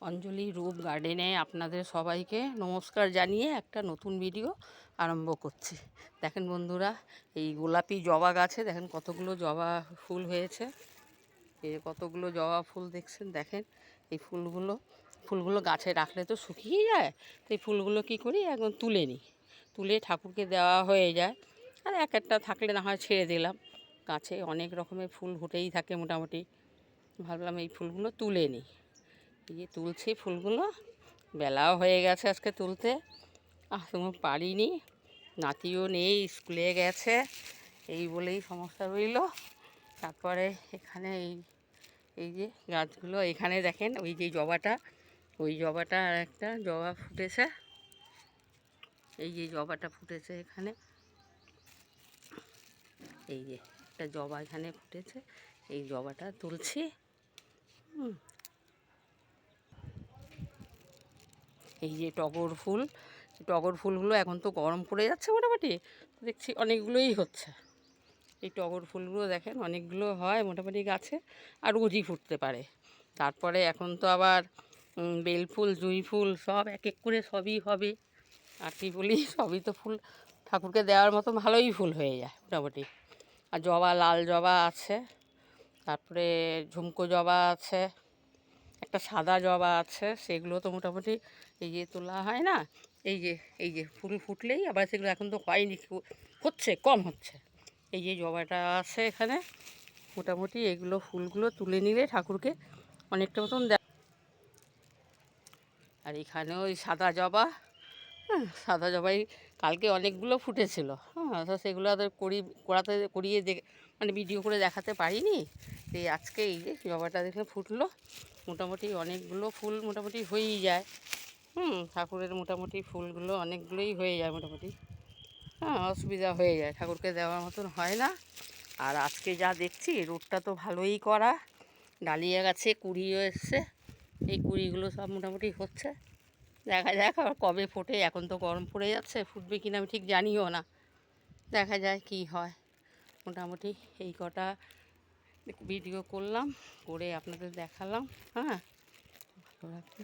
অঞ্জলি রূপ গার্ডেনে আপনাদের সবাইকে নমস্কার জানিয়ে একটা নতুন ভিডিও আরম্ভ করছি। দেখেন বন্ধুরা, এই গোলাপি জবা গাছে দেখেন কতগুলো জবা ফুল হয়েছে। এই কতগুলো জবা ফুল দেখছেন, দেখেন এই ফুলগুলো গাছে রাখলে তো শুকিয়ে যায়। তো এই ফুলগুলো কী করি, এখন তুলে নিই, তুলে ঠাকুরকে দেওয়া হয়ে যায়। আর এক একটা থাকলে না হয় ছেড়ে দিলাম। গাছে অনেক রকমের ফুল ফুটেই থাকে মোটামুটি। ভাবলাম এই ফুলগুলো তুলে নিই, এই তুলছি ফুলগুলো। বেলাও হয়ে গেছে আজকে তুলতে, তুমি পারিনি। নাতিও নেই, স্কুলে গেছে, এই বলেই সমস্যা রইল। তারপরে এখানে এই যে গাছগুলো, এখানে দেখেন ওই যে জবাটা, ওই জবাটা আর একটা জবা ফুটেছে। এই যে জবাটা ফুটেছে এখানে, এই যে একটা জবা এখানে ফুটেছে, এই জবাটা তুলছি। এই যে টগর ফুলগুলো এখন তো গরম পড়ে যাচ্ছে মোটামুটি, দেখছি অনেকগুলোই হচ্ছে। এই টগর ফুলগুলো দেখেন অনেকগুলো হয় মোটামুটি গাছে, আর রোজই ফুটতে পারে। তারপরে এখন তো আবার বেলফুল, জুঁই ফুল সব এক এক করে সবই হবে। আর কি বলি, সবই তো ফুল ঠাকুরকে দেওয়ার মতো ভালোই ফুল হয়ে যায় মোটামুটি। আর জবা, লাল জবা আছে, তারপরে ঝুমকো জবা আছে, একটা সাদা জবা আছে, সেগুলো তো মোটামুটি এই যে তোলা হয় না। এই যে ফুল ফুটলেই আবার সেগুলো এখন তো হয়নি, হচ্ছে কম হচ্ছে। এই যে জবাটা আছে এখানে, মোটামুটি এগুলো ফুলগুলো তুলে নিলে ঠাকুরকে অনেকটা মতন আর এখানেও ওই সাদা জবা, হ্যাঁ সাদা জবাই কালকে অনেকগুলো ফুটেছিল। হ্যাঁ, তো সেগুলো আর করিয়ে মানে ভিডিও করে দেখাতে পারিনি। তো আজকে এই যে জবাটা দেখলে ফুটলো, মোটামুটি অনেকগুলো ফুল মোটামুটি হয়েই যায়। ঠাকুরের মোটামুটি ফুলগুলো অনেকগুলোই হয়ে যায় মোটামুটি। হ্যাঁ, অসুবিধা হয়ে যায়, ঠাকুরকে দেওয়ার মতন হয় না। আর আজকে যা দেখছি রোদটা তো ভালোই করা, ডালিয়া গাছে কুড়িও এসছে, এই কুড়িগুলো সব মোটামুটি হচ্ছে। দেখা যাক আর কবে ফোটে, এখন তো গরম পড়ে যাচ্ছে, ফুটবে কিনা আমি ঠিক জানিও না, দেখা যায় কি হয়। মোটামুটি এই কটা ভিডিও করলাম, করে আপনাদের দেখালাম। হ্যাঁ, ভালো রাখবে।